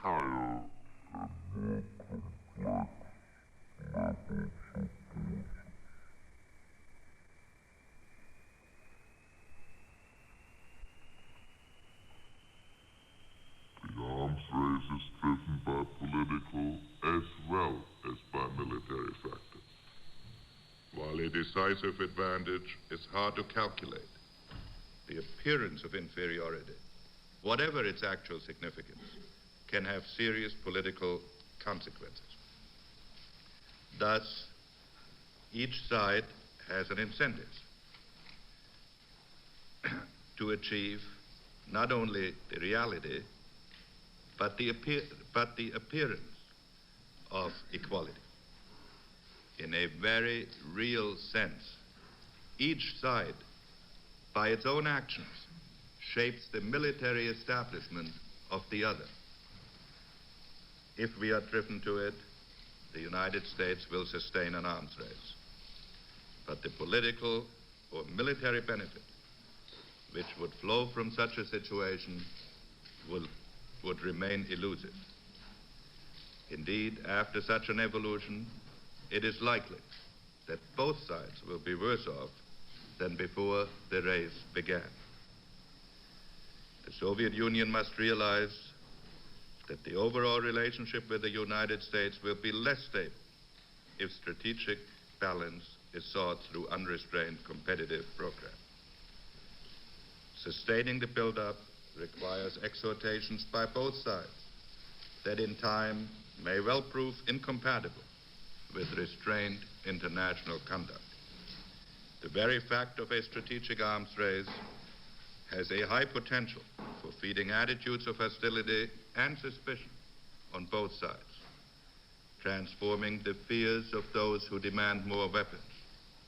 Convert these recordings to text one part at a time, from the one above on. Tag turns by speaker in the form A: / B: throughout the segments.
A: higher and more complex levels of the arms race is driven by political as well as by military factors.
B: While a decisive advantage is hard to calculate, the appearance of inferiority, whatever its actual significance, can have serious political consequences. Thus, each side has an incentive to achieve not only the reality, but the appearance of equality. In a very real sense, each side, by its own actions, shapes the military establishment of the other. If we are driven to it, the United States will sustain an arms race. But the political or military benefit which would flow from such a situation would remain elusive. Indeed, after such an evolution, it is likely that both sides will be worse off than before the race began. The Soviet Union must realize that the overall relationship with the United States will be less stable if strategic balance is sought through unrestrained competitive programs. Sustaining the build-up requires exhortations by both sides that in time may well prove incompatible with restrained international conduct. The very fact of a strategic arms race has a high potential for feeding attitudes of hostility and suspicion on both sides, transforming the fears of those who demand more weapons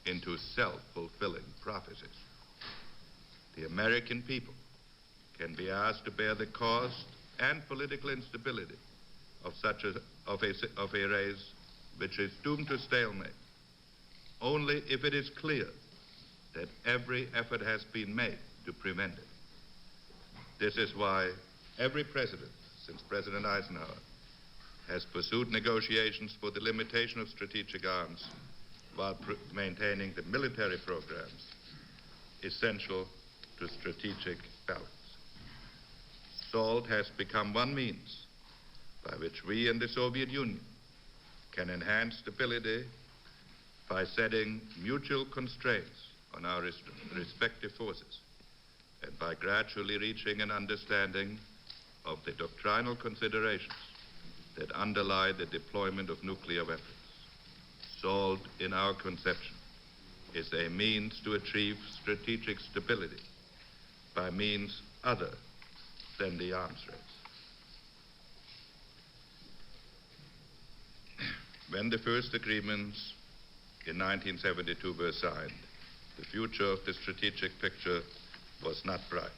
B: into self-fulfilling prophecies. The American people can be asked to bear the cost and political instability of a race which is doomed to stalemate only if it is clear that every effort has been made to prevent it. This is why every president, since President Eisenhower, has pursued negotiations for the limitation of strategic arms while maintaining the military programs essential to strategic balance. SALT has become one means by which we in the Soviet Union can enhance stability by setting mutual constraints on our respective forces and by gradually reaching an understanding of the doctrinal considerations that underlie the deployment of nuclear weapons. SALT, in our conception, is a means to achieve strategic stability by means other than the arms race. When the first agreements in 1972 were signed, the future of the strategic picture was not bright.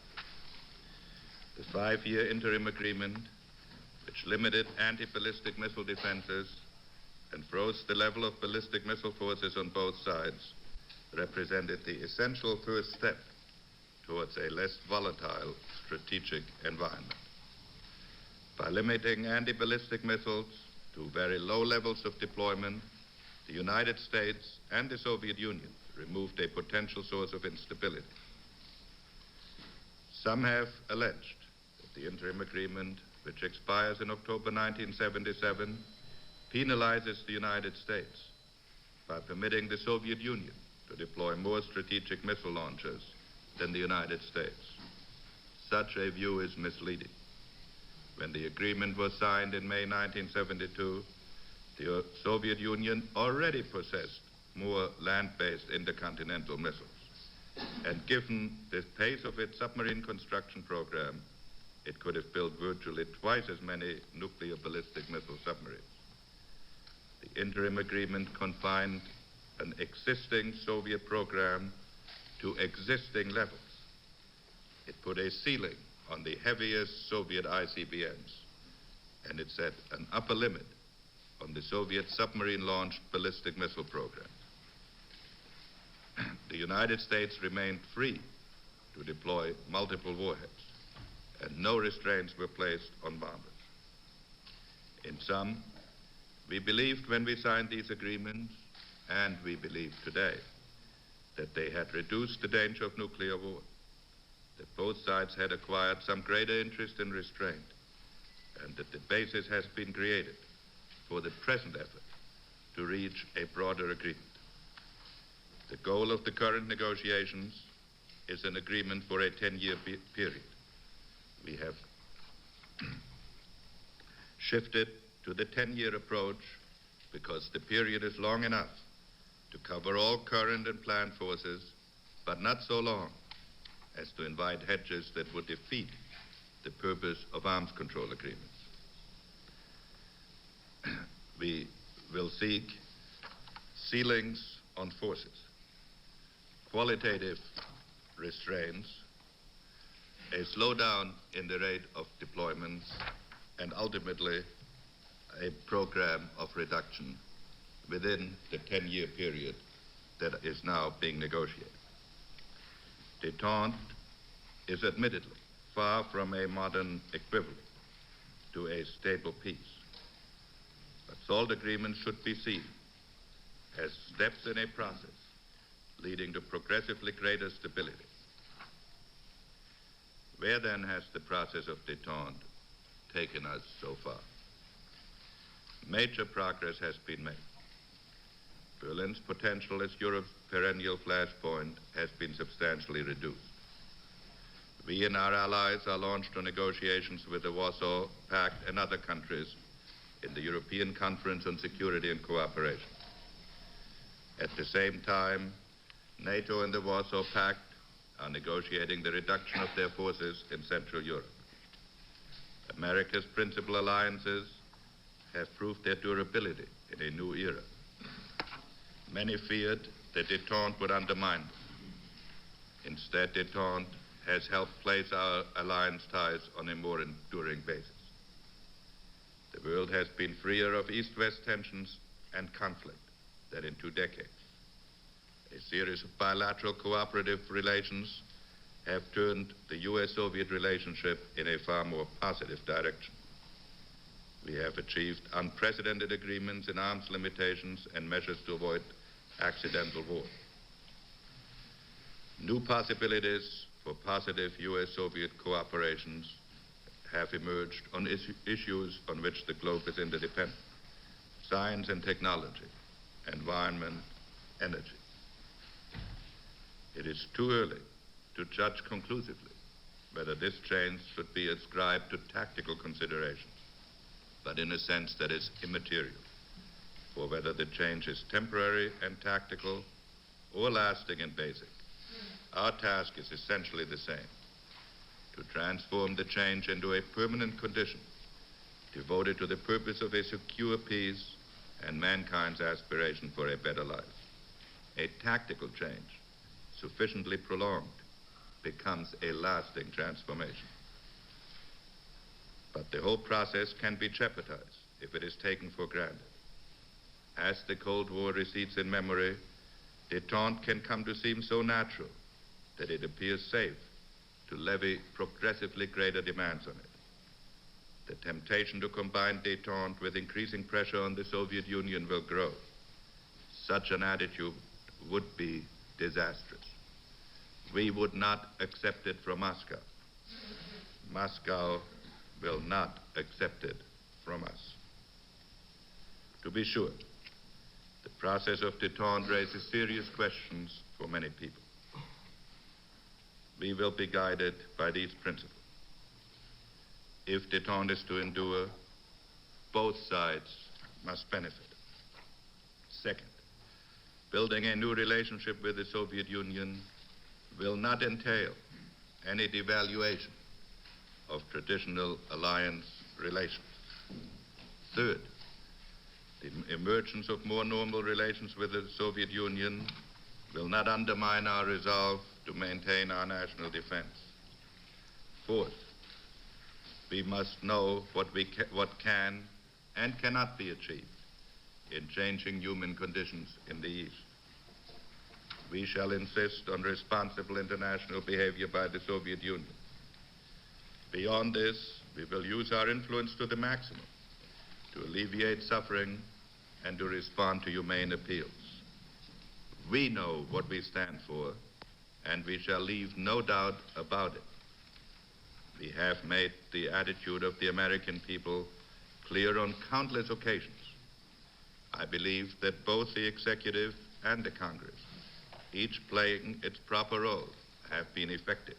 B: The 5-year interim agreement, which limited anti-ballistic missile defenses and froze the level of ballistic missile forces on both sides, represented the essential first step towards a less volatile strategic environment. By limiting anti-ballistic missiles to very low levels of deployment, the United States and the Soviet Union removed a potential source of instability. Some have alleged that the interim agreement, which expires in October 1977, penalizes the United States by permitting the Soviet Union to deploy more strategic missile launchers than the United States. Such a view is misleading. When the agreement was signed in May 1972, the Soviet Union already possessed more land-based intercontinental missiles. And given the pace of its submarine construction program, it could have built virtually twice as many nuclear ballistic missile submarines. The interim agreement confined an existing Soviet program to existing levels. It put a ceiling on the heaviest Soviet ICBMs, and it set an upper limit on the Soviet submarine-launched ballistic missile program. The United States remained free to deploy multiple warheads, and no restraints were placed on bombers. In sum, we believed when we signed these agreements, and we believe today, that they had reduced the danger of nuclear war, that both sides had acquired some greater interest in restraint, and that the basis has been created for the present effort to reach a broader agreement. The goal of the current negotiations is an agreement for a 10-year period. We have shifted to the 10-year approach because the period is long enough to cover all current and planned forces, but not so long as to invite hedges that would defeat the purpose of arms control agreements. We will seek ceilings on forces, qualitative restraints, a slowdown in the rate of deployments, and ultimately a program of reduction within the 10-year period that is now being negotiated. Détente is admittedly far from a modern equivalent to a stable peace, but SALT agreements should be seen as steps in a process leading to progressively greater stability. Where then has the process of détente taken us so far? Major progress has been made. Berlin's potential as Europe's perennial flashpoint has been substantially reduced. We and our allies are launched on negotiations with the Warsaw Pact and other countries in the European Conference on Security and Cooperation. At the same time, NATO and the Warsaw Pact are negotiating the reduction of their forces in Central Europe. America's principal alliances have proved their durability in a new era. Many feared that détente would undermine them. Instead, détente has helped place our alliance ties on a more enduring basis. The world has been freer of East-West tensions and conflict than in 2 decades. A series of bilateral cooperative relations have turned the U.S.-Soviet relationship in a far more positive direction. We have achieved unprecedented agreements in arms limitations and measures to avoid accidental war. New possibilities for positive U.S.-Soviet cooperations have emerged on issues on which the globe is interdependent: science and technology, environment, energy. It is too early to judge conclusively whether this change should be ascribed to tactical considerations, but in a sense that is immaterial, for whether the change is temporary and tactical or lasting and basic. Our task is essentially the same: to transform the change into a permanent condition devoted to the purpose of a secure peace and mankind's aspiration for a better life. A tactical change, sufficiently prolonged, becomes a lasting transformation. But the whole process can be jeopardized if it is taken for granted. As the Cold War recedes in memory, détente can come to seem so natural that it appears safe to levy progressively greater demands on it. The temptation to combine détente with increasing pressure on the Soviet Union will grow. Such an attitude would be disastrous. We would not accept it from Moscow. Moscow will not accept it from us. To be sure, the process of détente raises serious questions for many people. We will be guided by these principles. If détente is to endure, both sides must benefit. Second, building a new relationship with the Soviet Union will not entail any devaluation of traditional alliance relations. Third, the emergence of more normal relations with the Soviet Union will not undermine our resolve to maintain our national defense. Fourth, we must know what can and cannot be achieved in changing human conditions in the East. We shall insist on responsible international behavior by the Soviet Union. Beyond this, we will use our influence to the maximum to alleviate suffering, and to respond to humane appeals. We know what we stand for, and we shall leave no doubt about it. We have made the attitude of the American people clear on countless occasions. I believe that both the executive and the Congress, each playing its proper role, have been effective.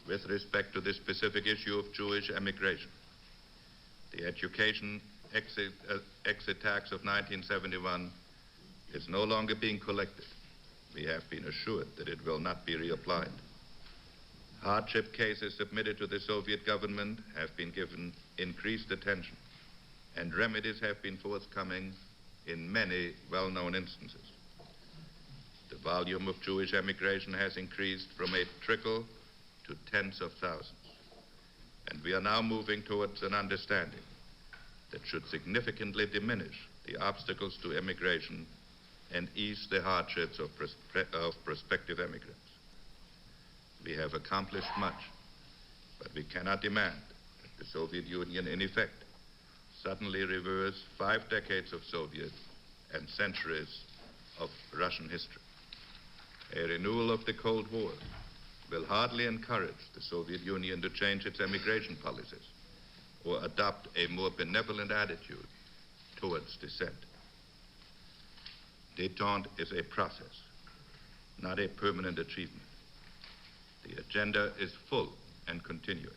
B: With respect to the specific issue of Jewish emigration, the education exit tax of 1971 is no longer being collected. We have been assured that it will not be reapplied. Hardship cases submitted to the Soviet government have been given increased attention, and remedies have been forthcoming in many well-known instances. The volume of Jewish emigration has increased from a trickle to tens of thousands, and we are now moving towards an understanding that should significantly diminish the obstacles to immigration and ease the hardships of prospective immigrants. We have accomplished much, but we cannot demand that the Soviet Union, in effect, suddenly reverse 5 decades of Soviet and centuries of Russian history. A renewal of the Cold War will hardly encourage the Soviet Union to change its immigration policies or adopt a more benevolent attitude towards dissent. Détente is a process, not a permanent achievement. The agenda is full and continuing.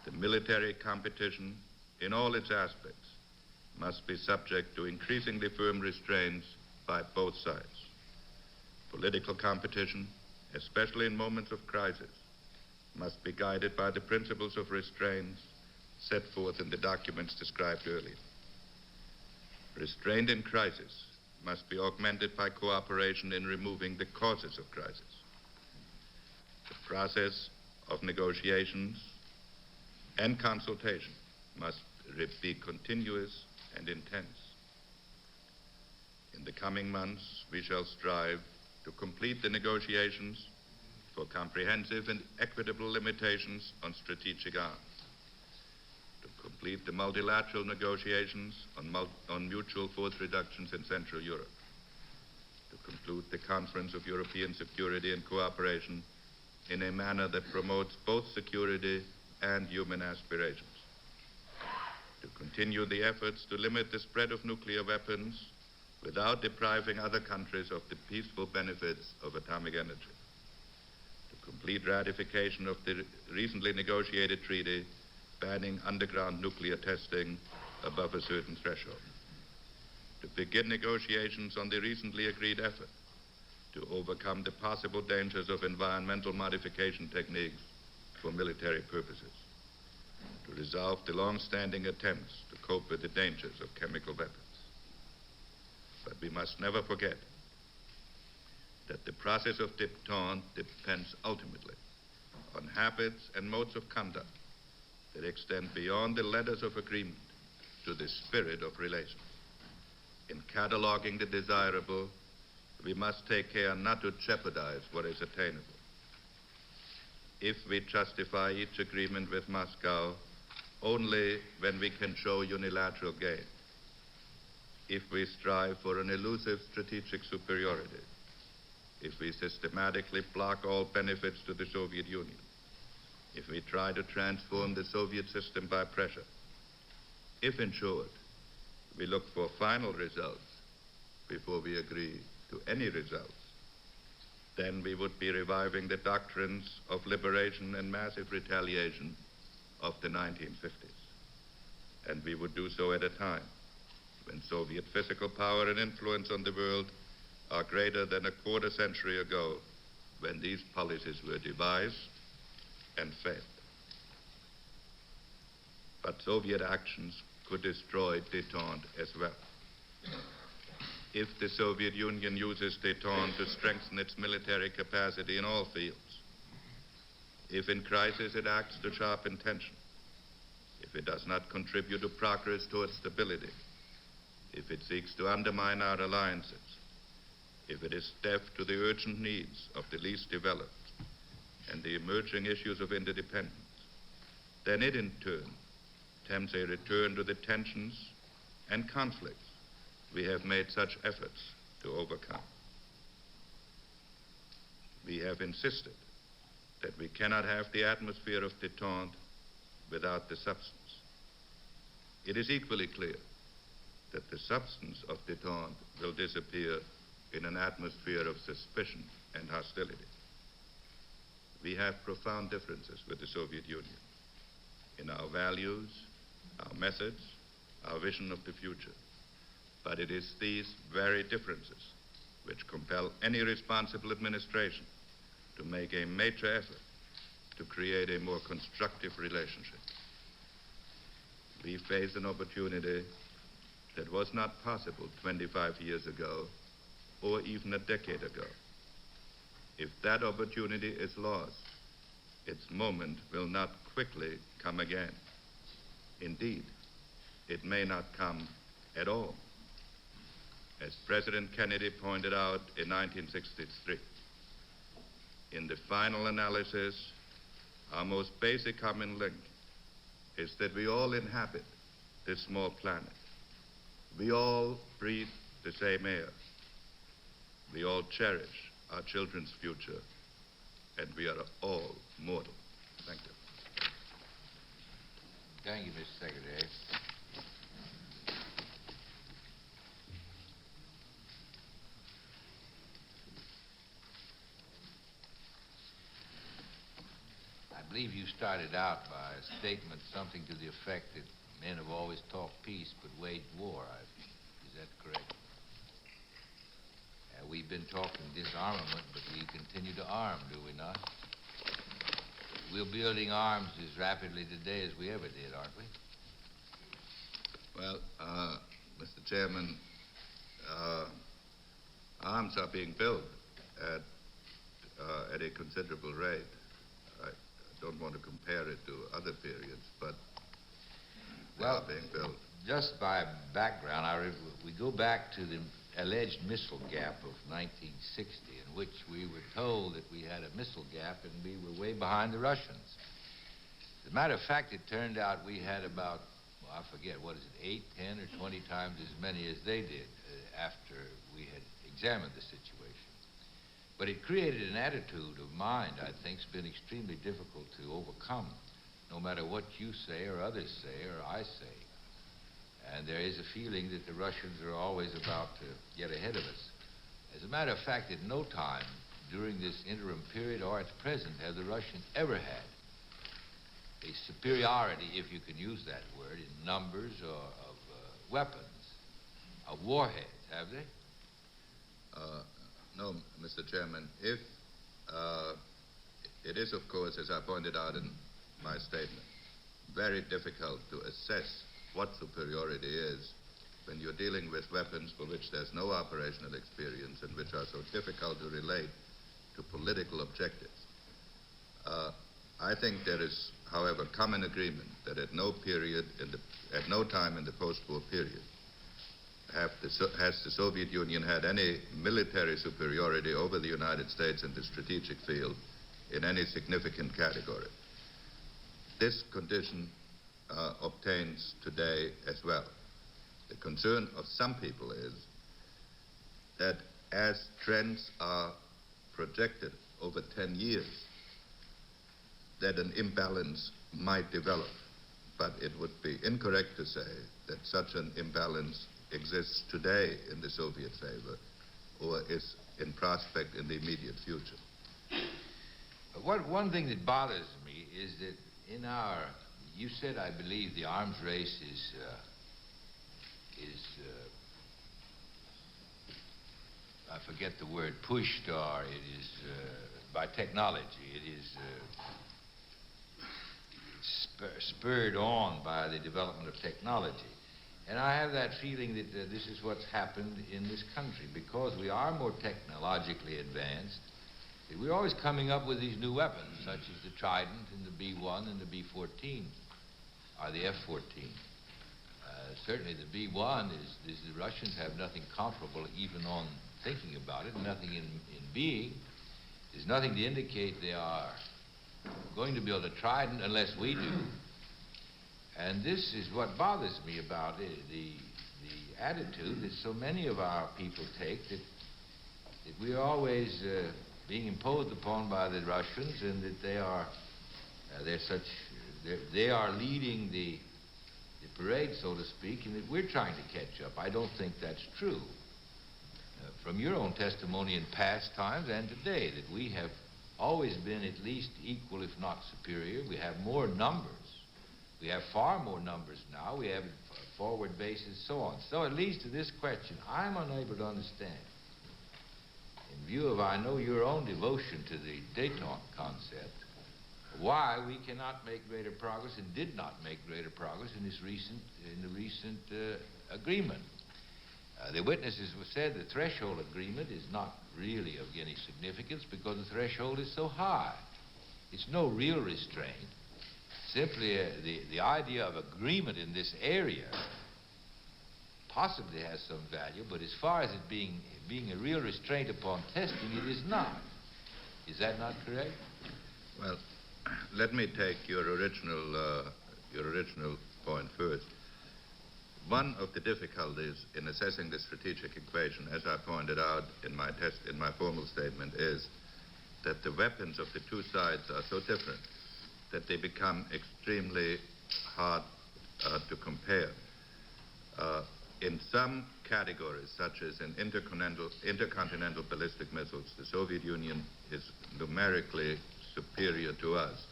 B: The military competition in all its aspects must be subject to increasingly firm restraints by both sides. Political competition, especially in moments of crisis, must be guided by the principles of restraints set forth in the documents described earlier. Restraint in crisis must be augmented by cooperation in removing the causes of crisis. The process of negotiations and consultation must be continuous and intense. In the coming months, we shall strive to complete the negotiations for comprehensive and equitable limitations on strategic arms, to complete the multilateral negotiations on mutual force reductions in Central Europe, to conclude the Conference of European Security and Cooperation in a manner that promotes both security and human aspirations, to continue the efforts to limit the spread of nuclear weapons without depriving other countries of the peaceful benefits of atomic energy, to complete ratification of the recently negotiated treaty banning underground nuclear testing above a certain threshold, to begin negotiations on the recently agreed effort to overcome the possible dangers of environmental modification techniques for military purposes, to resolve the long-standing attempts to cope with the dangers of chemical weapons. But we must never forget that the process of détente depends ultimately on habits and modes of conduct that extend beyond the letters of agreement to the spirit of relations. In cataloging the desirable, we must take care not to jeopardize what is attainable. If we justify each agreement with Moscow only when we can show unilateral gain, if we strive for an elusive strategic superiority, if we systematically block all benefits to the Soviet Union, if we try to transform the Soviet system by pressure, if, in short, we look for final results before we agree to any results, then we would be reviving the doctrines of liberation and massive retaliation of the 1950s. And we would do so at a time when Soviet physical power and influence on the world are greater than a quarter century ago, when these policies were devised and failed. But Soviet actions could destroy détente as well. If the Soviet Union uses détente to strengthen its military capacity in all fields, if in crisis it acts to sharpen tension, if it does not contribute to progress towards stability, if it seeks to undermine our alliances, if it is deaf to the urgent needs of the least developed and the emerging issues of interdependence, then it in turn attempts a return to the tensions and conflicts we have made such efforts to overcome. We have insisted that we cannot have the atmosphere of détente without the substance. It is equally clear that the substance of détente will disappear in an atmosphere of suspicion and hostility. We have profound differences with the Soviet Union in our values, our methods, our vision of the future. But it is these very differences which compel any responsible administration to make a major effort to create a more constructive relationship. We face an opportunity that was not possible 25 years ago or even a decade ago. If that opportunity is lost, its moment will not quickly come again. Indeed, it may not come at all. As President Kennedy pointed out in 1963, in the final analysis, our most basic common link is that we all inhabit this small planet. We all breathe the same air. We all cherish our children's future, and we are all mortal. Thank you.
C: Thank you, Mr. Secretary. I believe you started out by a statement, something to the effect that men have always talked peace but waged war. Is that correct? We've been talking disarmament, but we continue to arm, do we not? We're building arms as rapidly today as we ever did, aren't we?
B: Well, Mr. Chairman, arms are being built at a considerable rate. I don't want to compare it to other periods, but they are being built.
C: Just by background, we go back to the alleged missile gap of 1960, in which we were told that we had a missile gap and we were way behind the Russians. As a matter of fact, it turned out we had about, well, I forget, 8, 10, or 20 times as many as they did after we had examined the situation. But it created an attitude of mind, I think, has been extremely difficult to overcome, no matter what you say or others say or I say. And there is a feeling that the Russians are always about to get ahead of us. As a matter of fact, at no time during this interim period or at present have the Russians ever had a superiority, if you can use that word, in numbers or of weapons, of warheads, have they?
B: No, Mr. Chairman. If it is, of course, as I pointed out in my statement, very difficult to assess what superiority is when you're dealing with weapons for which there's no operational experience and which are so difficult to relate to political objectives. I think there is, however, common agreement that at no time in the post-war period has the Soviet Union had any military superiority over the United States in the strategic field in any significant category. This condition obtains today as well. The concern of some people is that as trends are projected over 10 years, that an imbalance might develop. But it would be incorrect to say that such an imbalance exists today in the Soviet favor or is in prospect in the immediate future.
C: One thing that bothers me is that in our, you said, I believe, the arms race is I forget the word, pushed, or it is by technology. It is spurred on by the development of technology. And I have that feeling that this is what's happened in this country. Because we are more technologically advanced, we're always coming up with these new weapons, such as the Trident and the B-1 and the B-14, or the F-14. Certainly the B-1 is the Russians have nothing comparable even on thinking about it, nothing in being. There's nothing to indicate they are going to build a Trident unless we do. And this is what bothers me about it, the attitude that so many of our people take, that we are always being imposed upon by the Russians, and that they are they are leading the parade, so to speak, and that we're trying to catch up. I don't think that's true. From your own testimony in past times and today, that we have always been at least equal, if not superior. We have more numbers. We have far more numbers now. We have forward bases, so on. So at least to this question, I'm unable to understand, in view of, I know, your own devotion to the détente concept, why we cannot make greater progress and did not make greater progress in the recent agreement. The witnesses have said the threshold agreement is not really of any significance because the threshold is so high. It's no real restraint. Simply the idea of agreement in this area possibly has some value, but as far as it being a real restraint upon testing, it is not. Is that not correct?
B: Well, let me take your original point first. One of the difficulties in assessing the strategic equation, as I pointed out in my formal statement, is that the weapons of the two sides are so different that they become extremely hard to compare. In some categories, such as in intercontinental ballistic missiles, the Soviet Union is numerically superior to us,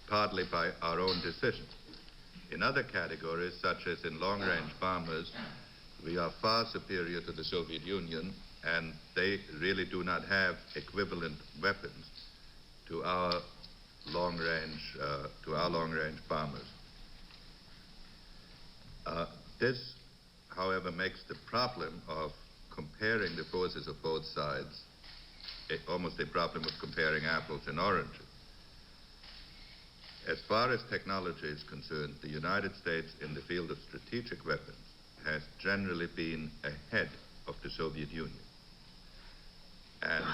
B: partly by our own decision. In other categories, such as in long-range bombers, we are far superior to the Soviet Union, and they really do not have equivalent weapons to our long-range bombers. This, however, makes the problem of comparing the forces of both sides almost a problem of comparing apples and oranges. As far as technology is concerned, the United States in the field of strategic weapons has generally been ahead of the Soviet Union. And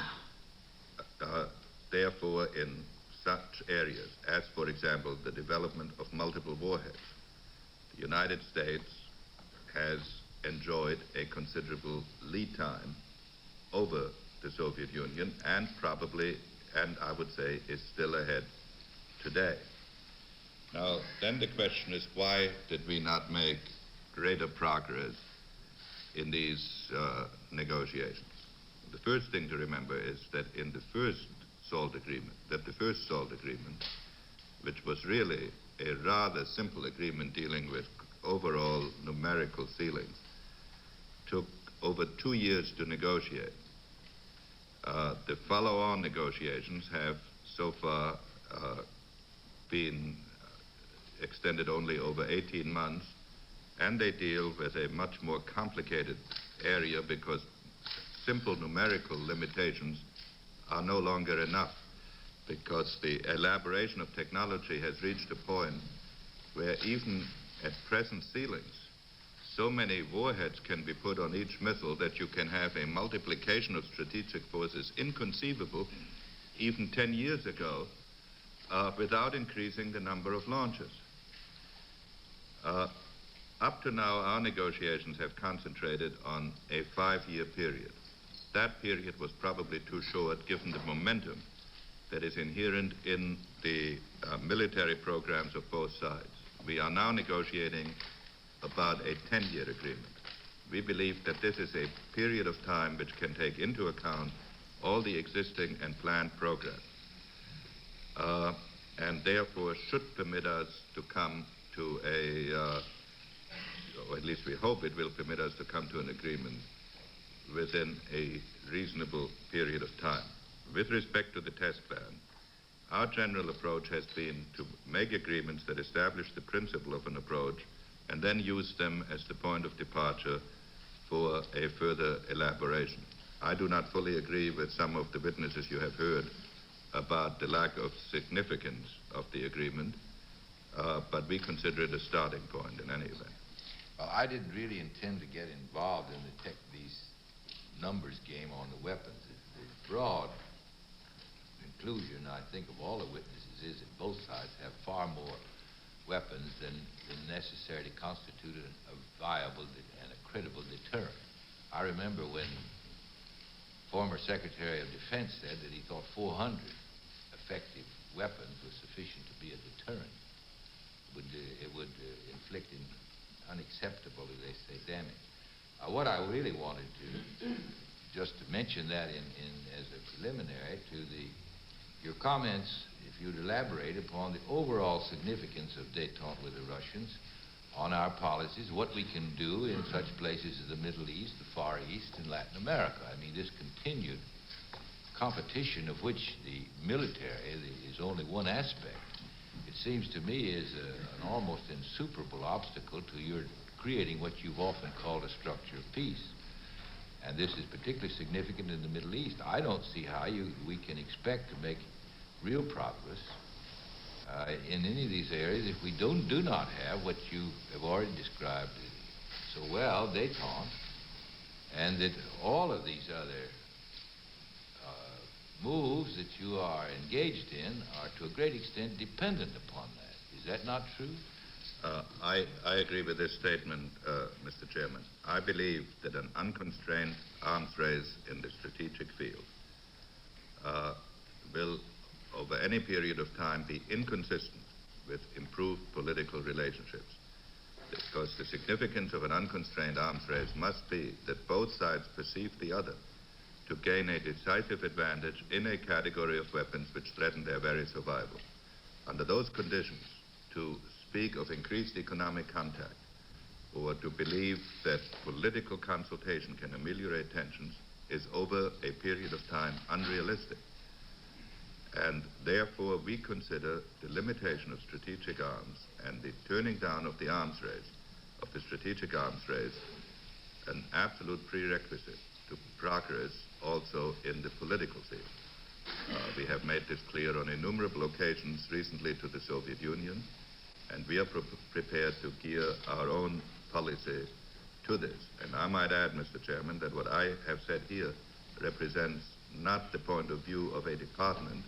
B: therefore, in such areas as, for example, the development of multiple warheads, the United States has enjoyed a considerable lead time over the Soviet Union, and probably, and I would say, is still ahead today. Now, then the question is, why did we not make greater progress in these negotiations? The first thing to remember is that in the first SALT agreement, which was really a rather simple agreement dealing with overall numerical ceilings, took over 2 years to negotiate. The follow-on negotiations have so far been extended only over 18 months, and they deal with a much more complicated area because simple numerical limitations are no longer enough, because the elaboration of technology has reached a point where even at present ceilings, so many warheads can be put on each missile that you can have a multiplication of strategic forces inconceivable even 10 years ago without increasing the number of launches. Up to now, our negotiations have concentrated on a 5-year period. That period was probably too short given the momentum that is inherent in the military programs of both sides. We are now negotiating about a 10-year agreement. We believe that this is a period of time which can take into account all the existing and planned programs, and therefore should permit us to come to or at least we hope it will permit us to come to an agreement within a reasonable period of time. With respect to the test ban, our general approach has been to make agreements that establish the principle of an approach and then use them as the point of departure for a further elaboration. I do not fully agree with some of the witnesses you have heard about the lack of significance of the agreement, but we consider it a starting point in any event.
C: Well, I didn't really intend to get involved in these numbers game on the weapons. The broad conclusion, I think, of all the witnesses is that both sides have far more weapons than necessarily constitute a viable and a credible deterrent. I remember when former Secretary of Defense said that he thought 400 effective weapons was sufficient to be a deterrent. It would inflict an unacceptable, as they say, damage. What I really wanted to, just to mention that as a preliminary to your comments, if you'd elaborate upon the overall significance of détente with the Russians on our policies, what we can do in such places as the Middle East, the Far East, and Latin America. I mean, this continued competition of which the military is only one aspect, it seems to me is an almost insuperable obstacle to your creating what you've often called a structure of peace. And this is particularly significant in the Middle East. I don't see how we can expect to make real progress in any of these areas if we do not have what you have already described so well, détente, and that all of these other moves that you are engaged in are to a great extent dependent upon that. Is that not true?
B: I agree with this statement, Mr. Chairman. I believe that an unconstrained arms race in the strategic field will, over any period of time, be inconsistent with improved political relationships. Because the significance of an unconstrained arms race must be that both sides perceive the other to gain a decisive advantage in a category of weapons which threaten their very survival. Under those conditions, to speak of increased economic contact or to believe that political consultation can ameliorate tensions is over a period of time unrealistic. And therefore we consider the limitation of strategic arms and the turning down of the arms race, of the strategic arms race, an absolute prerequisite to progress also in the political field. We have made this clear on innumerable occasions recently to the Soviet Union, and we are prepared to gear our own policy to this. And I might add, Mr. Chairman, that what I have said here represents not the point of view of a department,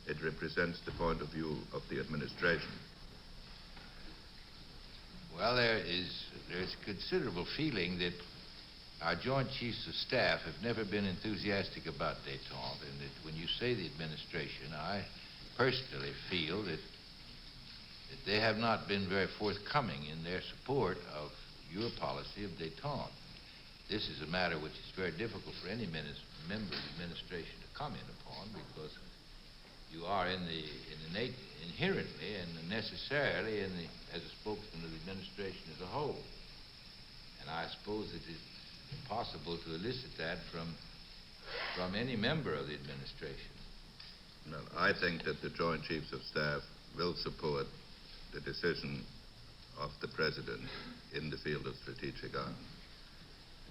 B: it represents the point of view of the administration.
C: Well, there's considerable feeling that our Joint Chiefs of Staff have never been enthusiastic about détente, and that when you say the administration, I personally feel that they have not been very forthcoming in their support of your policy of détente. This is a matter which is very difficult for any member of the administration to comment upon, because you are inherently and necessarily as a spokesman of the administration as a whole. And I suppose it is impossible to elicit that from any member of the administration.
B: Well, I think that the Joint Chiefs of Staff will support the decision of the President in the field of strategic arms.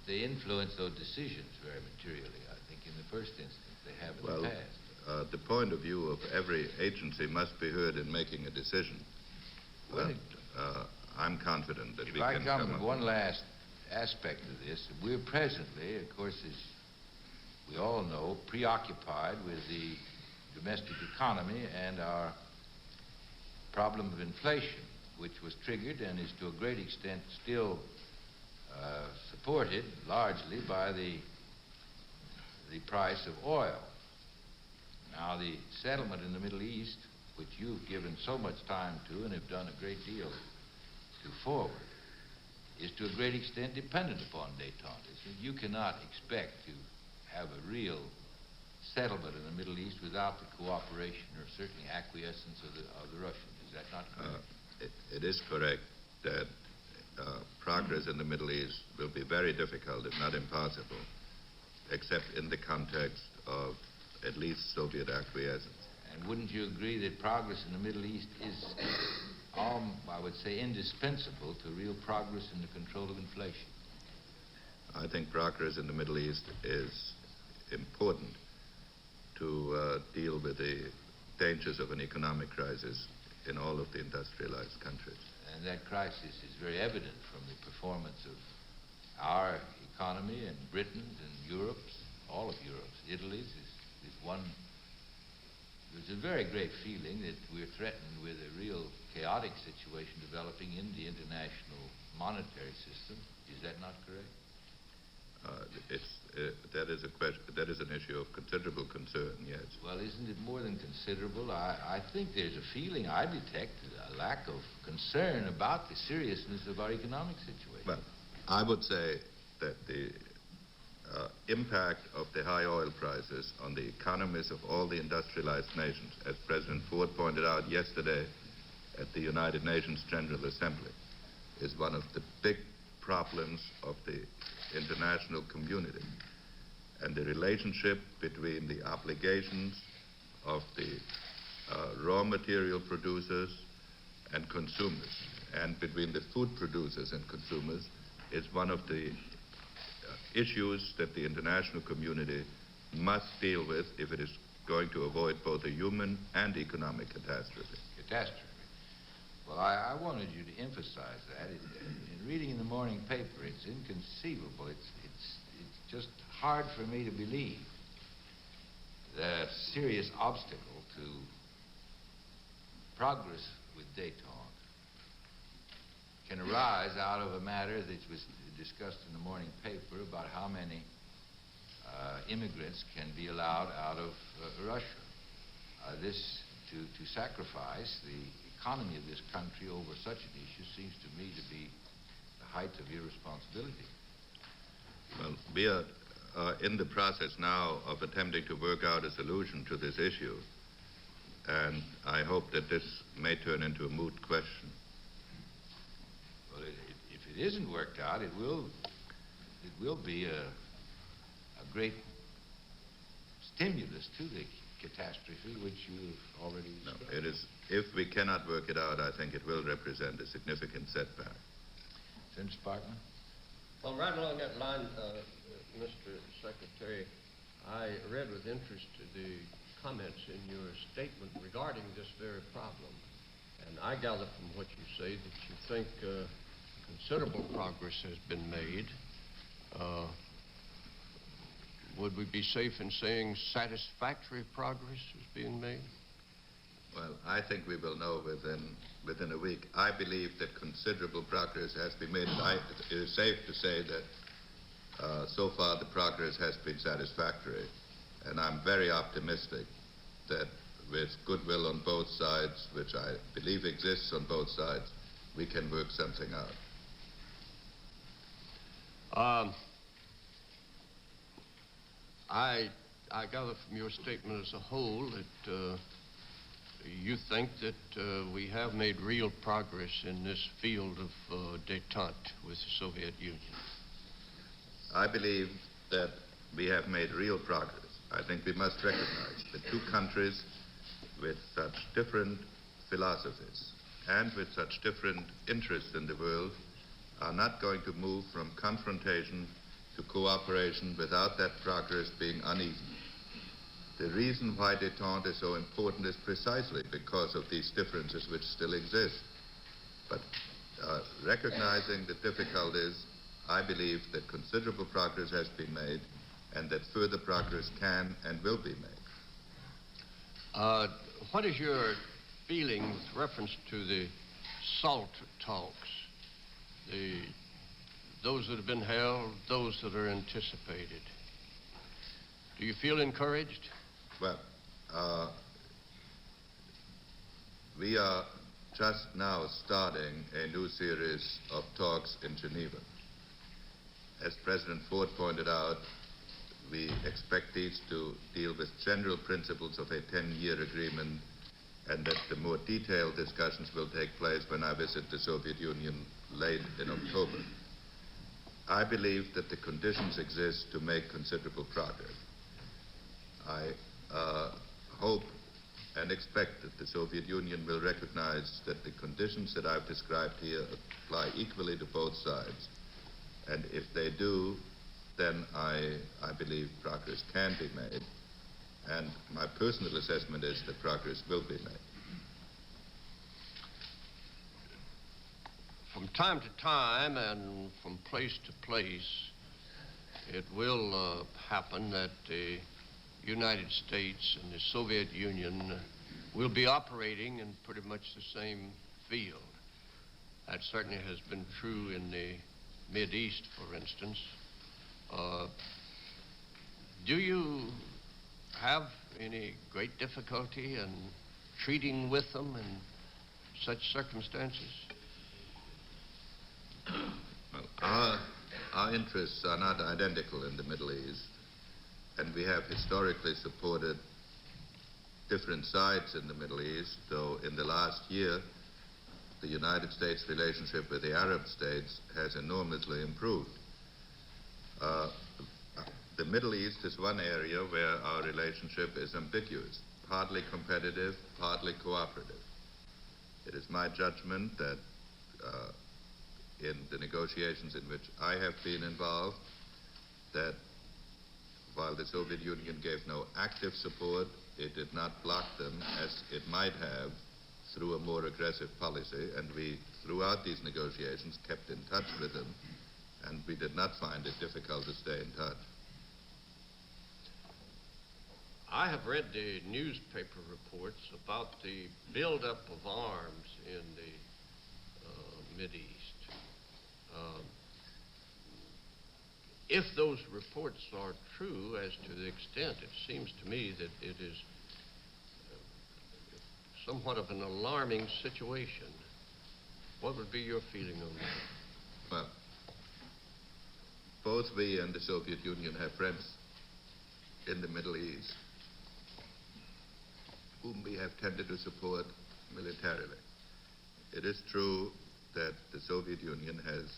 C: They influence those decisions very materially, I think, in the first instance. They have in the past.
B: The point of view of every agency must be heard in making a decision. But I'm confident that we can come
C: up with
B: up
C: one last aspect of this. We're presently, of course, as we all know, preoccupied with the domestic economy and our problem of inflation, which was triggered and is to a great extent still supported largely by the price of oil. Now, the settlement in the Middle East, which you've given so much time to and have done a great deal to forward, is to a great extent dependent upon détente. You cannot expect to have a real settlement in the Middle East without the cooperation or certainly acquiescence of the Russians. Is that not correct?
B: It is correct that progress in the Middle East will be very difficult, if not impossible, except in the context of at least Soviet acquiescence.
C: And wouldn't you agree that progress in the Middle East is, I would say, indispensable to real progress in the control of inflation?
B: I think progress in the Middle East is important to deal with the dangers of an economic crisis in all of the industrialized countries.
C: And that crisis is very evident from the performance of our economy and Britain's and Europe's, all of Europe's. Italy's is one. There's a very great feeling that we're threatened with a real chaotic situation developing in the international monetary system. Is that not correct?
B: That is a question. That is an issue of considerable concern. Yes.
C: Well, isn't it more than considerable? I think there's a feeling I detect, a lack of concern about the seriousness of our economic situation.
B: Well, I would say that the impact of the high oil prices on the economies of all the industrialized nations, as President Ford pointed out yesterday at the United Nations General Assembly, is one of the big problems of the international community. And the relationship between the obligations of the raw material producers and consumers, and between the food producers and consumers, is one of the issues that the international community must deal with if it is going to avoid both a human and economic catastrophe.
C: Catastrophe. Well, I wanted you to emphasize that. In reading in the morning paper, it's inconceivable. It's just hard for me to believe that a serious obstacle to progress with détente can arise out of a matter that was discussed in the morning paper about how many immigrants can be allowed out of Russia. To sacrifice the economy of this country over such an issue seems to me to be the height of irresponsibility.
B: Well, we are in the process now of attempting to work out a solution to this issue, and I hope that this may turn into a moot question.
C: Well, if it isn't worked out, it will be a great stimulus to the catastrophe which you've already described.
B: No, it is. If we cannot work it out, I think it will represent a significant setback.
C: Senator Sparkman?
D: Well, right along that line, Mr. Secretary, I read with interest the comments in your statement regarding this very problem. And I gather from what you say that you think considerable progress has been made. Would we be safe in saying satisfactory progress is being made?
B: Well, I think we will know within a week. I believe that considerable progress has been made. It is safe to say that so far the progress has been satisfactory. And I'm very optimistic that with goodwill on both sides, which I believe exists on both sides, we can work something out.
D: I gather from your statement as a whole that you think that we have made real progress in this field of détente with the Soviet Union.
B: I believe that we have made real progress. I think we must recognize that two countries with such different philosophies and with such different interests in the world are not going to move from confrontation to cooperation without that progress being uneven. The reason why détente is so important is precisely because of these differences which still exist. But recognizing the difficulties, I believe that considerable progress has been made and that further progress can and will be made.
D: What is your feeling with reference to the SALT talks? Those that have been held, those that are anticipated. Do you feel encouraged?
B: Well, we are just now starting a new series of talks in Geneva. As President Ford pointed out, we expect these to deal with general principles of a 10-year agreement, and that the more detailed discussions will take place when I visit the Soviet Union late in October. I believe that the conditions exist to make considerable progress. I hope and expect that the Soviet Union will recognize that the conditions that I've described here apply equally to both sides. And if they do, then I believe progress can be made. And my personal assessment is that progress will be made.
D: From time to time and from place to place, it will happen that the United States and the Soviet Union will be operating in pretty much the same field. That certainly has been true in the Mideast, for instance. Do you have any great difficulty in treating with them in such circumstances?
B: Well, our interests are not identical in the Middle East, and we have historically supported different sides in the Middle East, though in the last year, the United States' relationship with the Arab states has enormously improved. The Middle East is one area where our relationship is ambiguous, partly competitive, partly cooperative. It is my judgment that in the negotiations in which I have been involved, that while the Soviet Union gave no active support, it did not block them as it might have through a more aggressive policy, and we, throughout these negotiations, kept in touch with them, and we did not find it difficult to stay in touch.
D: I have read the newspaper reports about the buildup of arms in the Mideast. If those reports are true as to the extent, it seems to me that it is somewhat of an alarming situation. What would be your feeling on that?
B: Well, both we and the Soviet Union have friends in the Middle East whom we have tended to support militarily. It is true that the Soviet Union has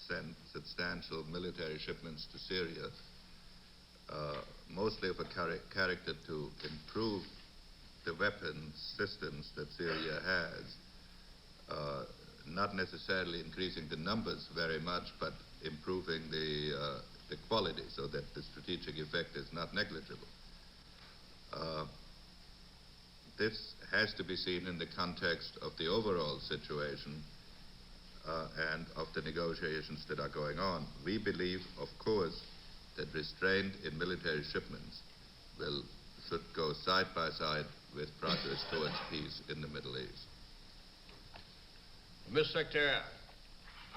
B: sent substantial military shipments to Syria, mostly of a character to improve the weapons systems that Syria has, not necessarily increasing the numbers very much, but improving the quality so that the strategic effect is not negligible. This has to be seen in the context of the overall situation and of the negotiations that are going on. We believe, of course, that restraint in military shipments should go side by side with progress towards peace in the Middle East.
D: Mr. Secretary,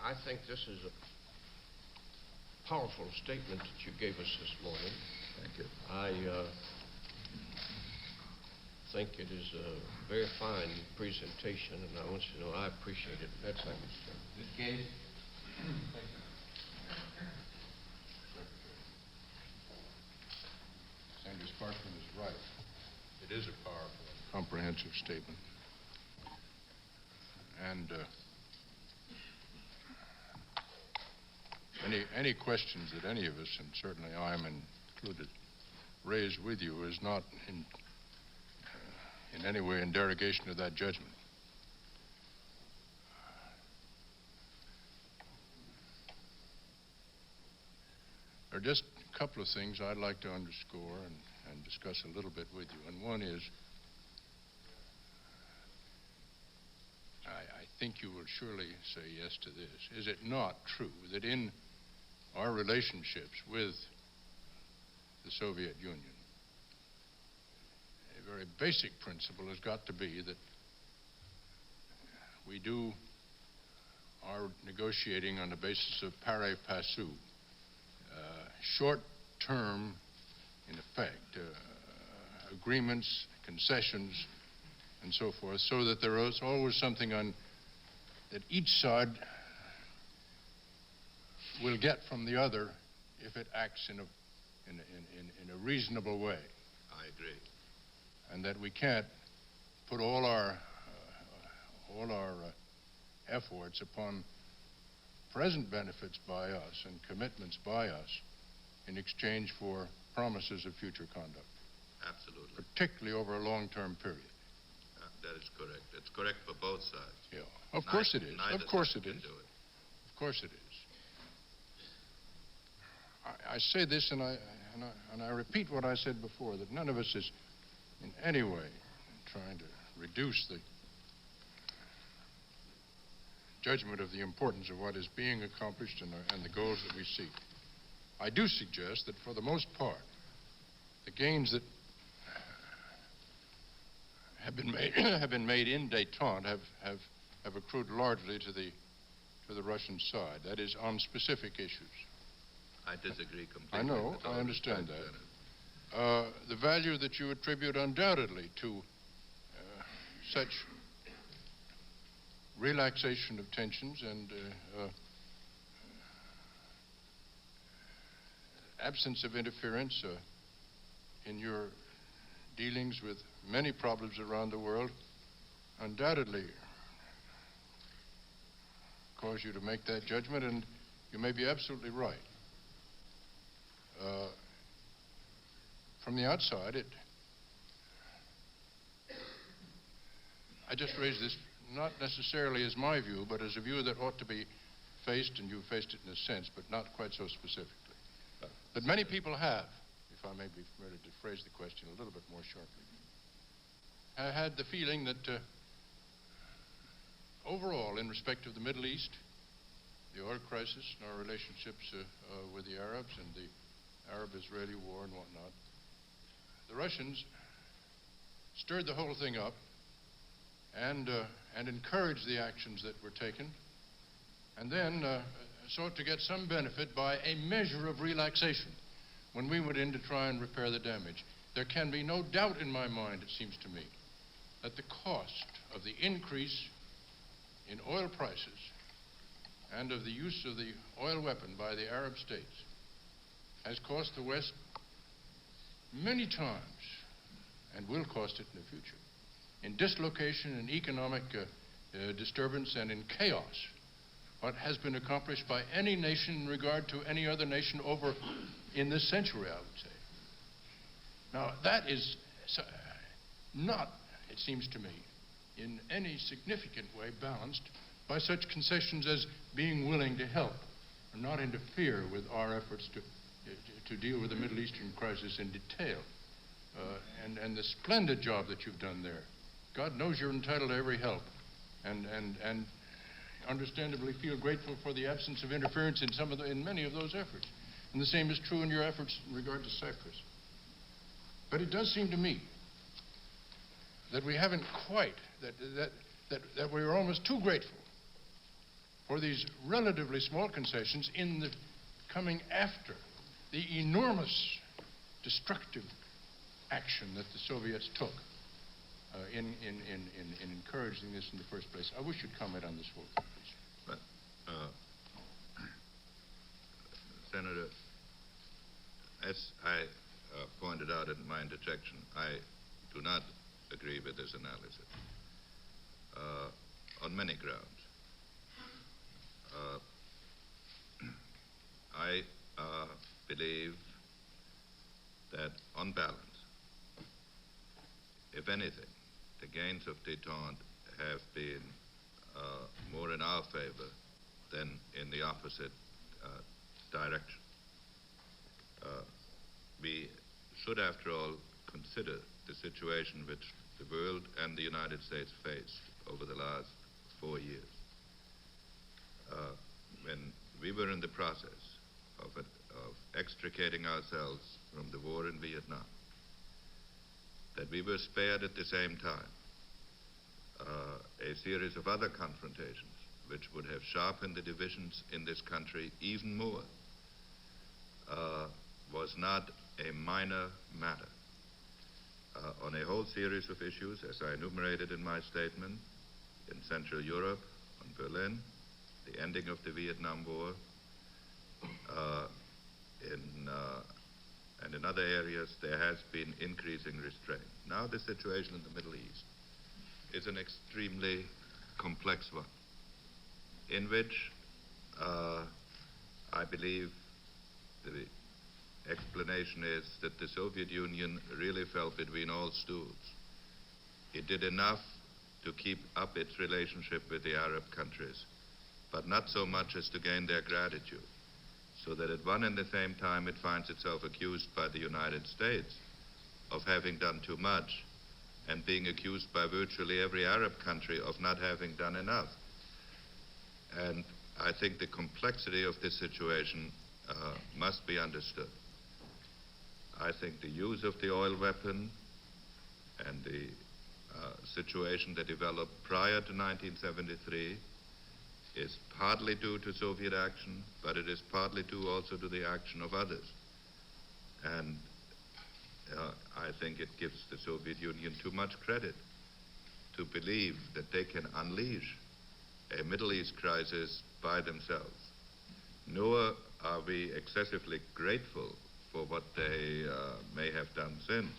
D: I think this is a powerful statement that you gave us this morning.
B: Thank you.
D: I think it is a very fine presentation, and I want you to know I appreciate it. That's all, Mr. Chairman.
C: Ms. Case?
E: Senator Sparkman is right. It is a powerful, comprehensive statement. And any questions that any of us, and certainly I am included, raise with you is not in any way in derogation of that judgment. There are just a couple of things I'd like to underscore and discuss a little bit with you. And one is, I think you will surely say yes to this. Is it not true that in our relationships with the Soviet Union, a very basic principle has got to be that we do our negotiating on the basis of pari passu, short-term, in effect, agreements, concessions, and so forth, so that there is always something that each side will get from the other if it acts in a reasonable way.
B: I agree.
E: And that we can't put all our efforts upon present benefits by us and commitments by us in exchange for promises of future conduct,
B: Absolutely.
E: particularly over a long-term period.
B: That is correct. It's correct for both sides.
E: Yeah, of course it is. Of course it is. Of course it is. I say this, and I repeat what I said before, that none of us is in any way trying to reduce the judgment of the importance of what is being accomplished and the goals that we seek. I do suggest that for the most part, the gains that have been made have been made in détente have accrued largely to the Russian side. That is, on specific issues.
B: I disagree completely.
E: I know.
B: with all
E: I understand
B: respect,
E: that.
B: Senator.
E: The value that you attribute undoubtedly to such relaxation of tensions and absence of interference in your dealings with many problems around the world undoubtedly cause you to make that judgment, and you may be absolutely right. From the outside, I just raise this not necessarily as my view, but as a view that ought to be faced, and you've faced it in a sense, but not quite so specifically. That many people have, if I may be permitted to phrase the question a little bit more sharply, I had the feeling that overall, in respect of the Middle East, the oil crisis, and our relationships with the Arabs and the Arab-Israeli war and whatnot, the Russians stirred the whole thing up and encouraged the actions that were taken, and then sought to get some benefit by a measure of relaxation when we went in to try and repair the damage. There can be no doubt in my mind, it seems to me, that the cost of the increase in oil prices and of the use of the oil weapon by the Arab states has cost the West many times, and will cost it in the future, in dislocation and economic disturbance and in chaos, what has been accomplished by any nation in regard to any other nation over in this century, I would say. Now, that is not, it seems to me, in any significant way balanced by such concessions as being willing to help or not interfere with our efforts to deal with the Middle Eastern crisis in detail. And the splendid job that you've done there. God knows you're entitled to every help, and understandably feel grateful for the absence of interference in many of those efforts. And the same is true in your efforts in regard to Cyprus. But it does seem to me that we haven't quite, that we are almost too grateful for these relatively small concessions in the coming after the enormous destructive action that the Soviets took in encouraging this in the first place. I wish you'd comment on this whole thing, please.
B: But, Senator, as I pointed out in my interjection, I do not agree with this analysis on many grounds. I believe that, on balance, if anything, the gains of détente have been more in our favor than in the opposite direction. We should, after all, consider the situation which the world and the United States faced over the last 4 years. When we were in the process of extricating ourselves from the war in Vietnam, that we were spared at the same time a series of other confrontations which would have sharpened the divisions in this country even more, was not a minor matter. On a whole series of issues, as I enumerated in my statement, in Central Europe, on Berlin, the ending of the Vietnam War, and in other areas, there has been increasing restraint. Now the situation in the Middle East is an extremely complex one, in which I believe the explanation is that the Soviet Union really fell between all stools. It did enough to keep up its relationship with the Arab countries, but not so much as to gain their gratitude, so that at one and the same time it finds itself accused by the United States of having done too much, and being accused by virtually every Arab country of not having done enough. And I think the complexity of this situation must be understood. I think the use of the oil weapon and the situation that developed prior to 1973 is partly due to Soviet action, but it is partly due also to the action of others. And I think it gives the Soviet Union too much credit to believe that they can unleash a Middle East crisis by themselves. Nor are we excessively grateful for what they may have done since.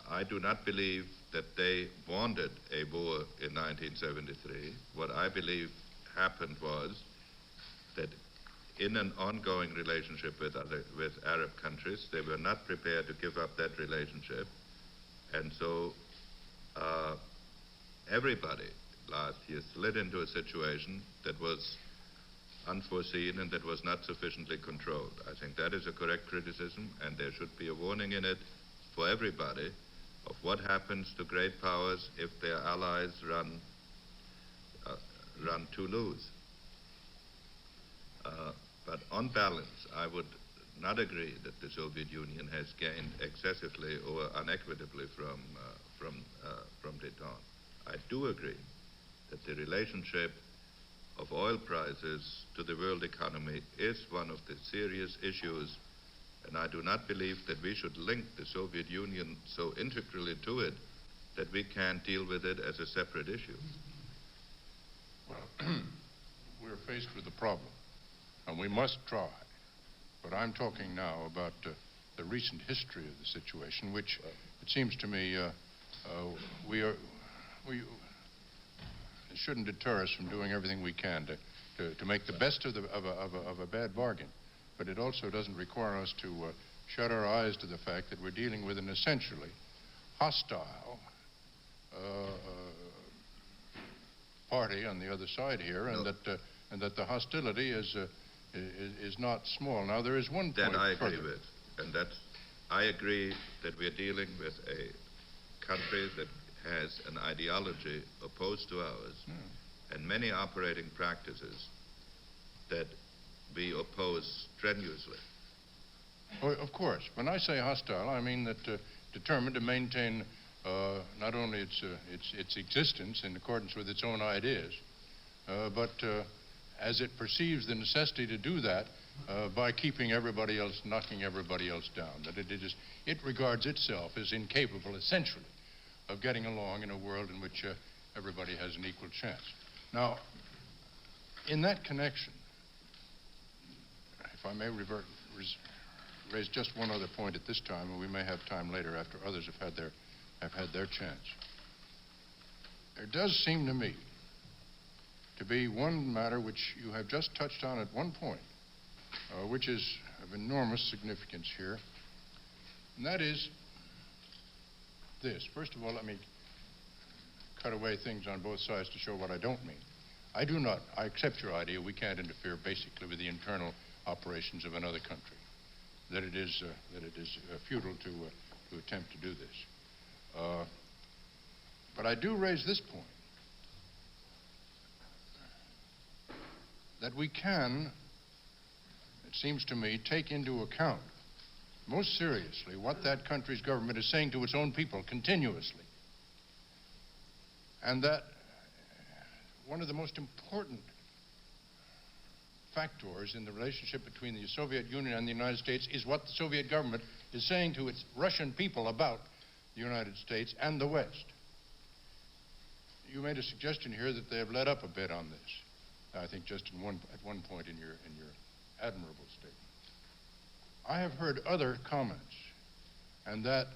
B: I do not believe that they wanted a war in 1973. What I believe happened was that in an ongoing relationship with Arab countries, they were not prepared to give up that relationship. And so everybody last year slid into a situation that was unforeseen and that was not sufficiently controlled. I think that is a correct criticism, and there should be a warning in it for everybody of what happens to great powers if their allies run too loose. But on balance, I would not agree that the Soviet Union has gained excessively or unequitably from détente. I do agree that the relationship of oil prices to the world economy is one of the serious issues, and I do not believe that we should link the Soviet Union so integrally to it that we can't deal with it as a separate issue.
E: Well, we're faced with a problem, and we must try. But I'm talking now about the recent history of the situation, which it seems to me it shouldn't deter us from doing everything we can to make the best of a bad bargain. But it also doesn't require us to shut our eyes to the fact that we're dealing with an essentially hostile party on the other side here, and that the hostility is not small. Now, there is one point
B: that I agree
E: further.
B: with, and that's I agree that we're dealing with a country that has an ideology opposed to ours, and many operating practices that we oppose strenuously.
E: Oh, of course. When I say hostile, I mean that determined to maintain not only its existence in accordance with its own ideas, but as it perceives the necessity to do that by keeping everybody else, knocking everybody else down. That it regards itself as incapable, essentially, of getting along in a world in which everybody has an equal chance. Now, in that connection, if I may raise just one other point at this time, and we may have time later after others have had their chance. There does seem to me to be one matter which you have just touched on at one point, which is of enormous significance here, and that is this. First of all, let me cut away things on both sides to show what I don't mean. I accept your idea we can't interfere basically with the internal operations of another country, that it is futile to attempt to do this. But I do raise this point, that we can, it seems to me, take into account most seriously what that country's government is saying to its own people continuously. And that one of the most important factors in the relationship between the Soviet Union and the United States is what the Soviet government is saying to its Russian people about the United States and the West. You made a suggestion here that they have let up a bit on this. I think just at one point in your admirable statement. I have heard other comments, and that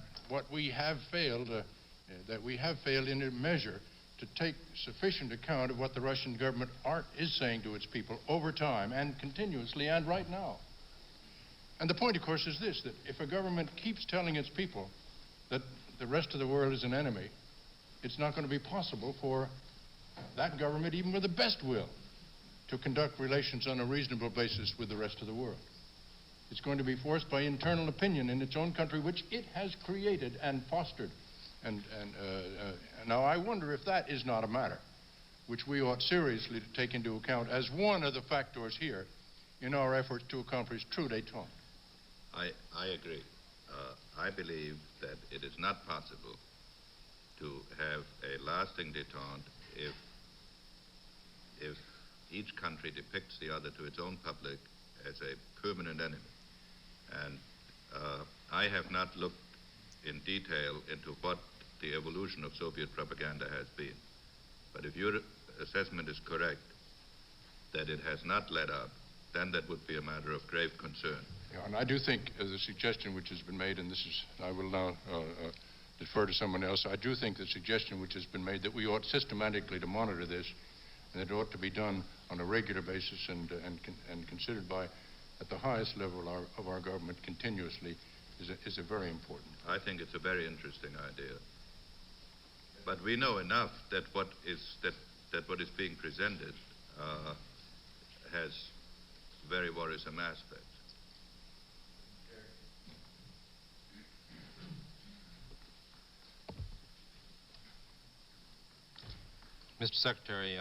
E: we have failed in a measure to take sufficient account of what the Russian government is saying to its people over time and continuously and right now. And the point, of course, is this, that if a government keeps telling its people that the rest of the world is an enemy, it's not going to be possible for that government, even with the best will, to conduct relations on a reasonable basis with the rest of the world. It's going to be forced by internal opinion in its own country, which it has created and fostered. And now I wonder if that is not a matter which we ought seriously to take into account as one of the factors here in our efforts to accomplish true détente.
B: I agree. I believe that it is not possible to have a lasting detente if each country depicts the other to its own public as a permanent enemy. And I have not looked in detail into what the evolution of Soviet propaganda has been. But if your assessment is correct, that it has not let up, then that would be a matter of grave concern.
E: Yeah, and I do think the suggestion which has been made, and this is, I will now defer to someone else, I do think the suggestion which has been made that we ought systematically to monitor this, and it ought to be done on a regular basis and considered by, at the highest level of our government continuously, is a very important.
B: I think it's a very interesting idea. But we know enough that what is being presented has very worrisome aspects.
F: Mr. Secretary,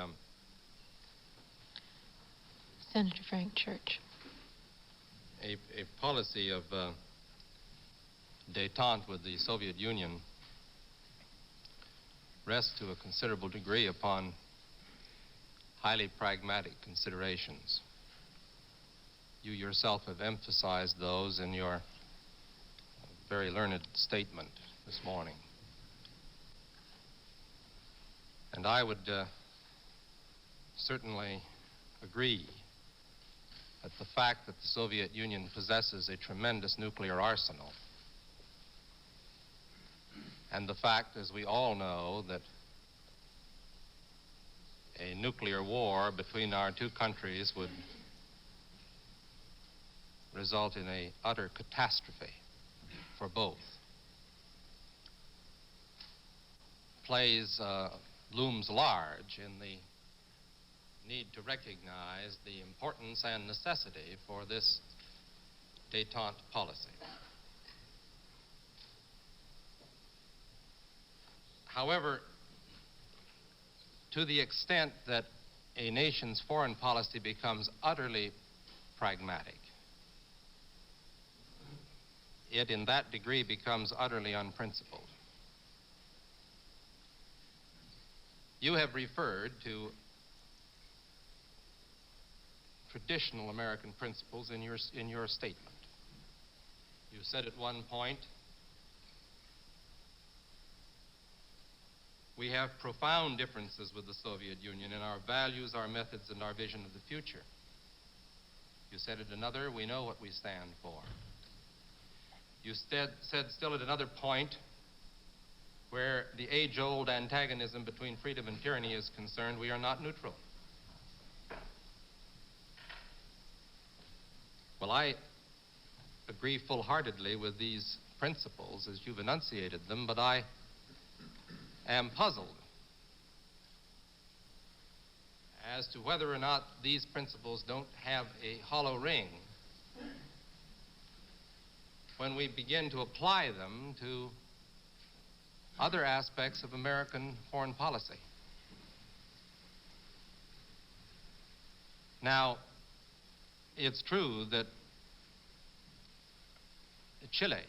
G: Senator Frank Church.
F: a policy of détente with the Soviet Union rests to a considerable degree upon highly pragmatic considerations. You yourself have emphasized those in your very learned statement this morning. And I would certainly agree that the fact that the Soviet Union possesses a tremendous nuclear arsenal, and the fact, as we all know, that a nuclear war between our two countries would result in an utter catastrophe for both, looms large in the need to recognize the importance and necessity for this détente policy. However, to the extent that a nation's foreign policy becomes utterly pragmatic, it in that degree becomes utterly unprincipled. You have referred to traditional American principles in your statement. You said at one point, we have profound differences with the Soviet Union in our values, our methods, and our vision of the future. You said at another, we know what we stand for. You said still at another point, where the age-old antagonism between freedom and tyranny is concerned, we are not neutral. Well, I agree full-heartedly with these principles as you've enunciated them, but I am puzzled as to whether or not these principles don't have a hollow ring when we begin to apply them to other aspects of American foreign policy. Now, it's true that Chile,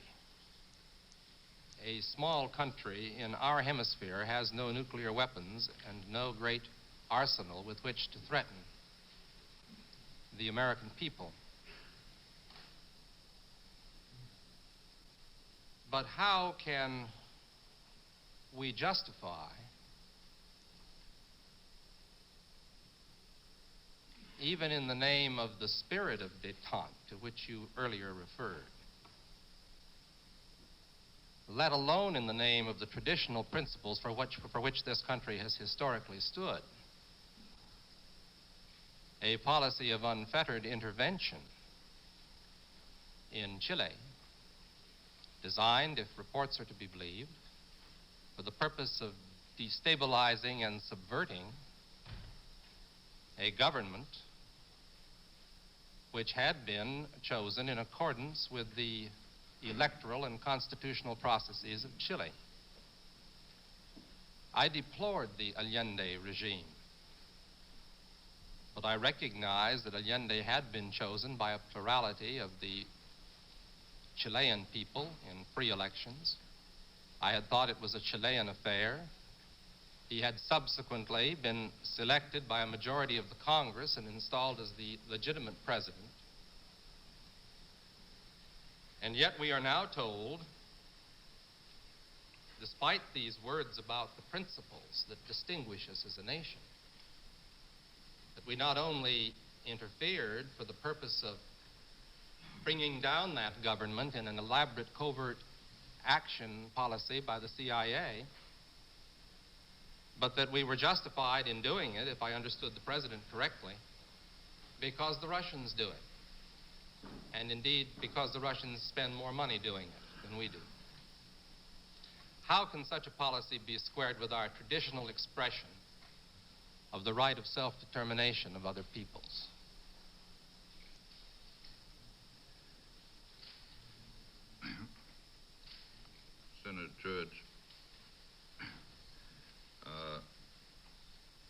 F: a small country in our hemisphere, has no nuclear weapons and no great arsenal with which to threaten the American people. But how can we justify even in the name of the spirit of détente to which you earlier referred, let alone in the name of the traditional principles for which this country has historically stood, a policy of unfettered intervention in Chile, designed, if reports are to be believed, for the purpose of destabilizing and subverting a government which had been chosen in accordance with the electoral and constitutional processes of Chile. I deplored the Allende regime, but I recognize that Allende had been chosen by a plurality of the Chilean people in free elections, I had thought it was a Chilean affair. He had subsequently been selected by a majority of the Congress and installed as the legitimate president. And yet we are now told, despite these words about the principles that distinguish us as a nation, that we not only interfered for the purpose of bringing down that government in an elaborate covert action policy by the CIA, but that we were justified in doing it, if I understood the president correctly, because the Russians do it. And indeed, because the Russians spend more money doing it than we do. How can such a policy be squared with our traditional expression of the right of self-determination of other peoples?
B: Senator George,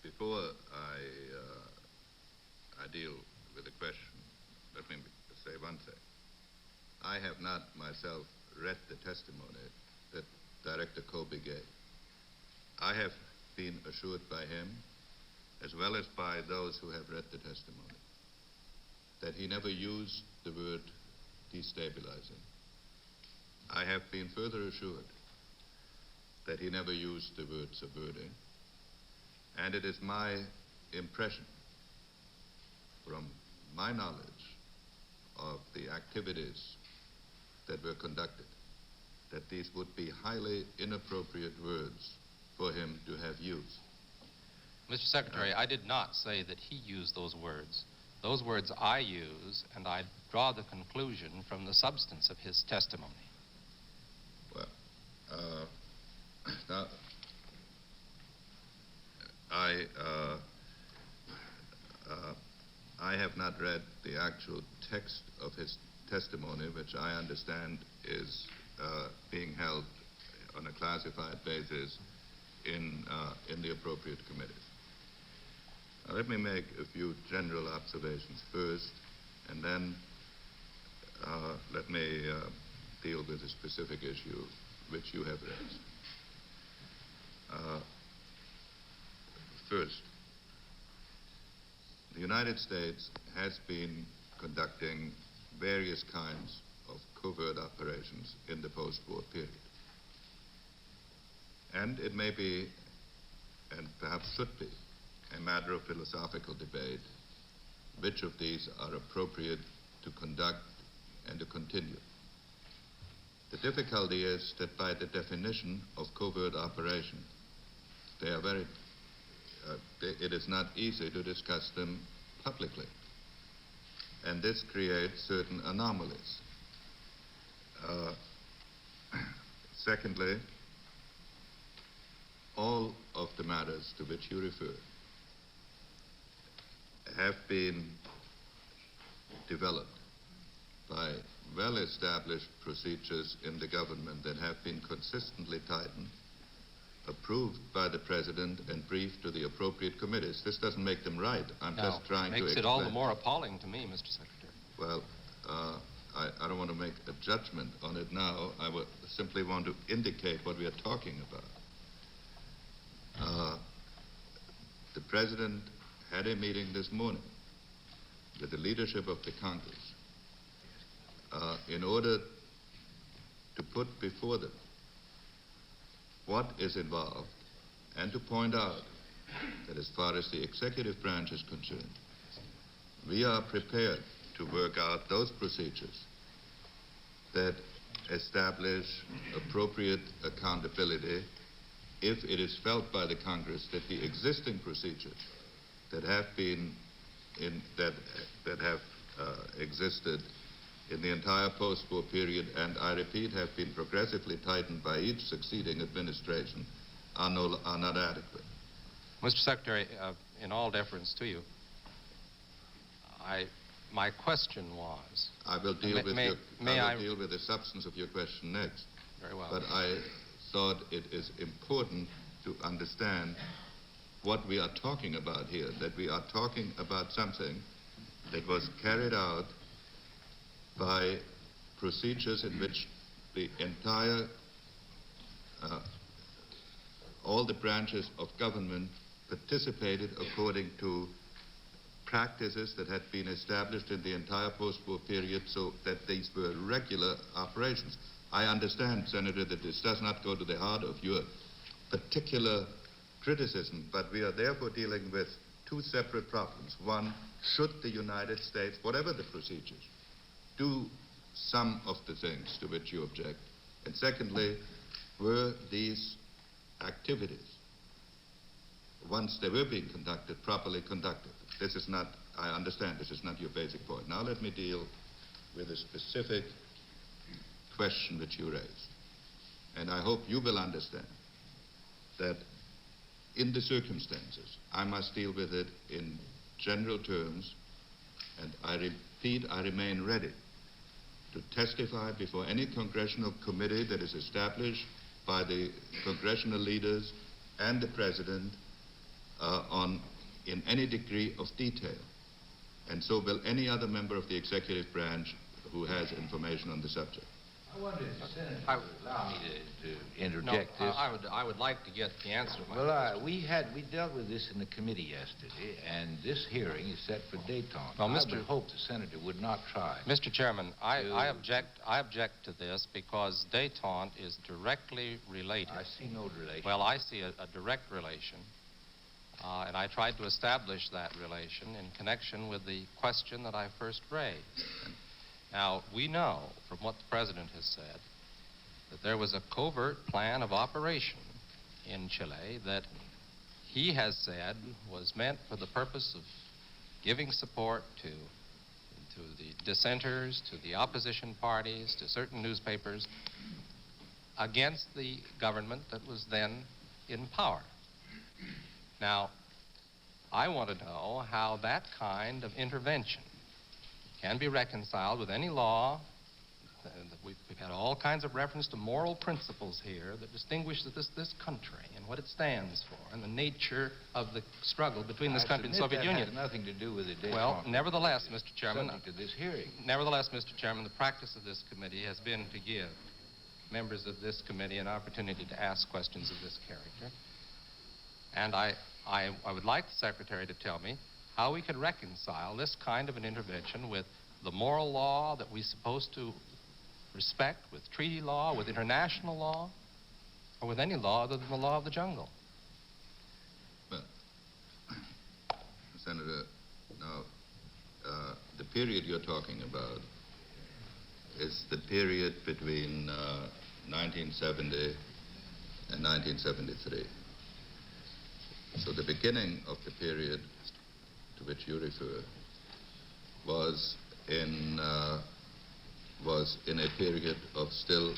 B: before I deal with the question, let me say one thing. I have not myself read the testimony that Director Kobe gave. I have been assured by him, as well as by those who have read the testimony, that he never used the word destabilizing. I have been further assured that he never used the word subverting, and it is my impression, from my knowledge of the activities that were conducted, that these would be highly inappropriate words for him to have used.
F: Mr. Secretary, I did not say that he used those words. Those words I use, and I draw the conclusion from the substance of his testimony.
B: Well, now, I have not read the actual text of his testimony, which I understand is being held on a classified basis in the appropriate committees. Now, let me make a few general observations first, and then let me deal with a specific issue which you have raised. First, the United States has been conducting various kinds of covert operations in the post-war period. And it may be, and perhaps should be, a matter of philosophical debate which of these are appropriate to conduct and to continue. The difficulty is that by the definition of covert operation, they are very, it is not easy to discuss them publicly. And this creates certain anomalies. Secondly, all of the matters to which you refer have been developed by well-established procedures in the government that have been consistently tightened, approved by the President, and briefed to the appropriate committees. This doesn't make them right. I'm just trying to explain.
F: It makes it all the more appalling to me, Mr. Secretary.
B: Well, I don't want to make a judgment on it now. I would simply want to indicate what we are talking about. The President had a meeting this morning with the leadership of the Congress in order to put before them what is involved and to point out that as far as the executive branch is concerned, we are prepared to work out those procedures that establish appropriate accountability if it is felt by the Congress that the existing procedures that have been existed in the entire post-war period, and I repeat, have been progressively tightened by each succeeding administration, are not adequate.
F: Mr. Secretary, in all deference to you, my question was...
B: I will deal with the substance of your question next.
F: Very well.
B: But I thought it is important to understand what we are talking about here, that we are talking about something that was carried out by procedures in which the entire all the branches of government participated according to practices that had been established in the entire post-war period, so that these were regular operations. I understand, Senator, that this does not go to the heart of your particular criticism, but we are therefore dealing with two separate problems. One, should the United States, whatever the procedures, do some of the things to which you object? And secondly, were these activities, once they were being conducted, properly conducted? This is not, I understand, this is not your basic point. Now let me deal with a specific question that you raised. And I hope you will understand that in the circumstances, I must deal with it in general terms, and I repeat, I remain ready to testify before any congressional committee that is established by the congressional leaders and the President in any degree of detail. And so will any other member of the executive branch who has information on the subject.
C: I wonder if the Senator would allow me to interject this.
F: I would like to get the answer to my
C: Well, we dealt with this in the committee yesterday, and this hearing is set for détente.
F: Well,
C: I would hope the Senator would not try.
F: Mr. Chairman, I object to this because détente is directly related.
C: I see no relation.
F: Well, I see a direct relation, and I tried to establish that relation in connection with the question that I first raised. Now, we know from what the President has said that there was a covert plan of operation in Chile that he has said was meant for the purpose of giving support to the dissenters, to the opposition parties, to certain newspapers against the government that was then in power. Now, I want to know how that kind of intervention can be reconciled with any law. We've had all kinds of reference to moral principles here that distinguish this country and what it stands for and the nature of the struggle between this country and the Soviet Union.
C: Has nothing to do with the détente.
F: Well, nevertheless, Mr. Chairman,
C: subject to this hearing.
F: Nevertheless, Mr. Chairman, the practice of this committee has been to give members of this committee an opportunity to ask questions of this character. And I would like the Secretary to tell me how we could reconcile this kind of an intervention with the moral law that we're supposed to respect, with treaty law, with international law, or with any law other than the law of the jungle.
B: Well, Senator, now, the period you're talking about is the period between 1970 and 1973. So the beginning of the period to which you refer was in a period of still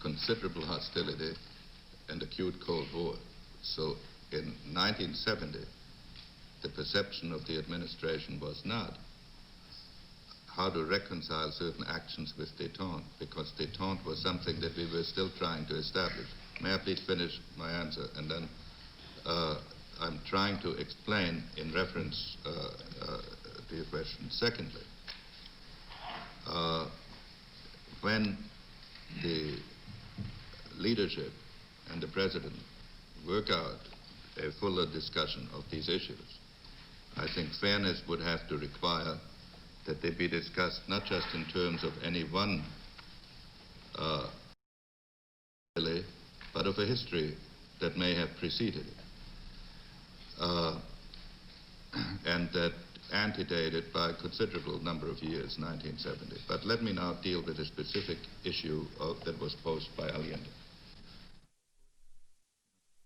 B: considerable hostility and acute Cold War. So in 1970, the perception of the administration was not how to reconcile certain actions with détente, because détente was something that we were still trying to establish. May I please finish my answer? And then I'm trying to explain in reference to your question. Secondly, when the leadership and the President work out a fuller discussion of these issues, I think fairness would have to require that they be discussed not just in terms of any one but of a history that may have preceded it, and that antedated by a considerable number of years, 1970. But let me now deal with a specific issue that was posed by Allende.